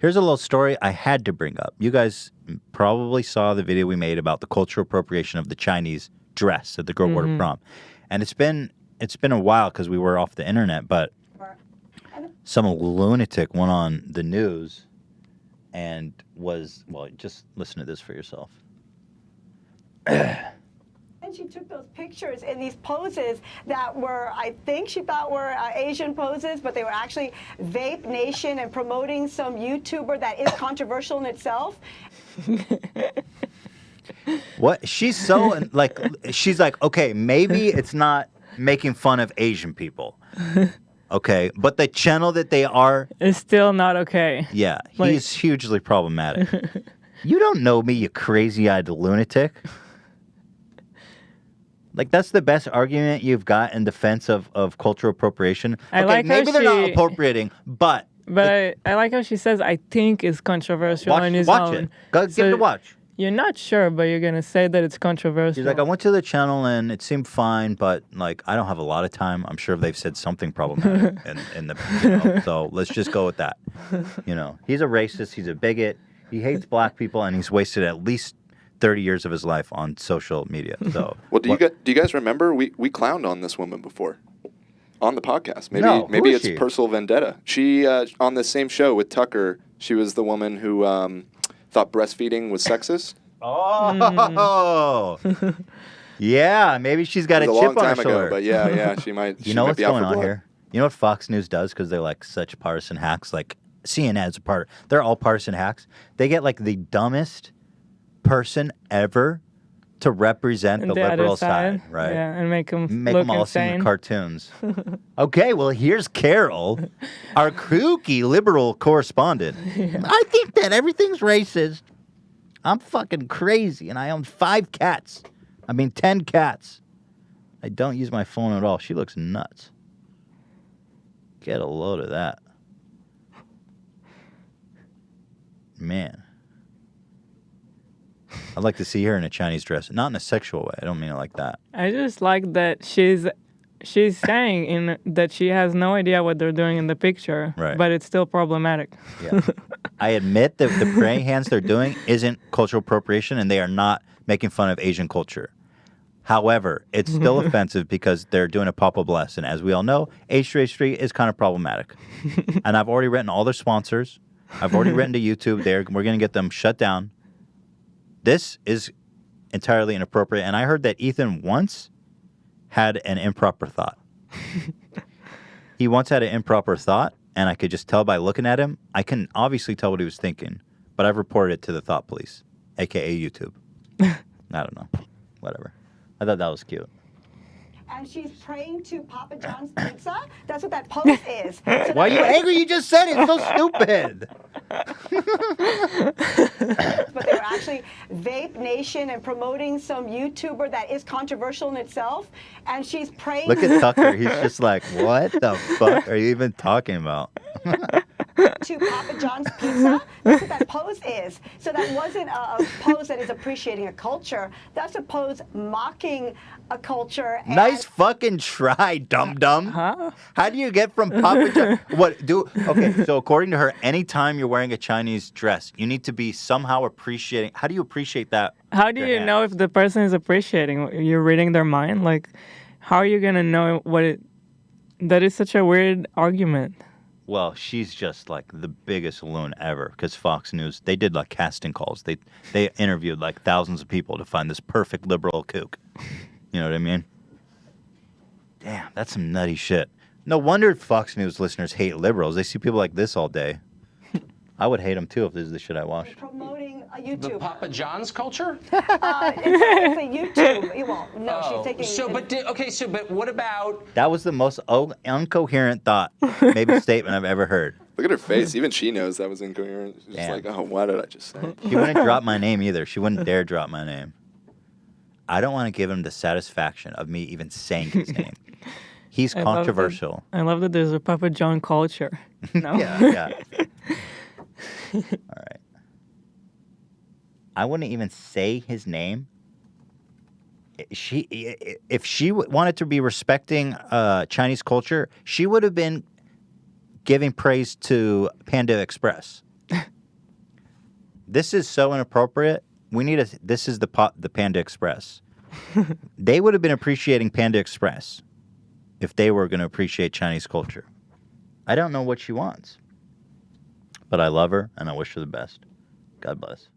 Here's a little story I had to bring up. You guys probably saw the video we made about the cultural appropriation of the Chinese dress that the girl wore to prom. And it's been a while because we were off the internet, but some lunatic went on the news and just listen to this for yourself. And she took those pictures in these poses that were, I think she thought were Asian poses, but they were actually Vape Nation and promoting some YouTuber that is controversial in itself. What? She's so, she's like, okay, maybe it's not making fun of Asian people. Okay, but the channel that they are... It's still not okay. Yeah, he's hugely problematic. You don't know me, you crazy-eyed lunatic. Like, that's the best argument you've got in defense of cultural appropriation. Maybe they're not appropriating, but... But I like how she says, I think it's controversial on his own. Watch it. Go give it a watch. You're not sure, but you're going to say that it's controversial. She's like, I went to the channel and it seemed fine, but, like, I don't have a lot of time. I'm sure they've said something problematic in the... so let's just go with that. You know, he's a racist. He's a bigot. He hates black people, and he's wasted at least 30 years of his life on social media. So, well, do you guys remember we clowned on this woman before on the podcast? Maybe it's personal vendetta. She on the same show with Tucker. She was the woman who thought breastfeeding was sexist. Oh, yeah. Maybe she's got a chip on her shoulder. A long time ago, but yeah, she might. You know what's going on here? You know what Fox News does because they're like such partisan hacks. Like CNN's a part. They're all partisan hacks. They get like the dumbest person ever to represent the liberal side, right? Yeah, and make them all insane. seem cartoons. Okay, well, here's Carol, our kooky liberal correspondent. Yeah. I think that everything's racist. I'm fucking crazy, and I own 10 cats. I don't use my phone at all. She looks nuts. Get a load of that. Man. I'd like to see her in a Chinese dress. Not in a sexual way. I don't mean it like that. I just like that she's saying that she has no idea what they're doing in the picture, right. But it's still problematic. Yeah. I admit that the praying hands they're doing isn't cultural appropriation, and they are not making fun of Asian culture. However, it's still offensive because they're doing a Papa Bless, and as we all know, H3H3 is kind of problematic. And I've already written all their sponsors. I've already written to YouTube. We're going to get them shut down. This is entirely inappropriate, and I heard that Ethan once had an improper thought. He once had an improper thought, and I could just tell by looking at him. I can obviously tell what he was thinking, but I've reported it to the thought police, a.k.a. YouTube. I don't know. Whatever. I thought that was cute. And she's praying to Papa John's pizza. That's what that pose is. So why are you angry? You just said it. It's so stupid. But they were actually Vape Nation and promoting some YouTuber that is controversial in itself. And she's praying. Look at Tucker. He's just like, what the fuck are you even talking about? To Papa John's pizza. That's what that pose is. So that wasn't a pose that is appreciating a culture. That's a pose mocking a culture. Nice fucking try, dum-dum. Huh? How do you get from Papa John? Okay, so according to her, anytime you're wearing a Chinese dress, you need to be somehow appreciating. How do you appreciate that? How do you know if the person is appreciating? You're reading their mind? Like, how are you going to know that is such a weird argument. Well, she's just like the biggest loon ever because Fox News, they did like casting calls. They interviewed like thousands of people to find this perfect liberal kook. You know what I mean? Damn, that's some nutty shit. No wonder Fox News listeners hate liberals. They see people like this all day. I would hate them too if this is the shit I watch. Promoting a YouTube. The Papa John's culture? It's a YouTube. Well, no, she's taking. But what about? That was the most incoherent thought, maybe statement I've ever heard. Look at her face. Even she knows that was incoherent. She's just like, oh, why did I just say it? She wouldn't drop my name either. She wouldn't dare drop my name. I don't want to give him the satisfaction of me even saying his name. He's controversial. I love that there's a Papa John culture. No? Yeah. All right. I wouldn't even say his name. If she wanted to be respecting Chinese culture, she would have been giving praise to Panda Express. this is so inappropriate. We need this is the Panda Express. They would have been appreciating Panda Express if they were going to appreciate Chinese culture. I don't know what she wants. But I love her, and I wish her the best. God bless.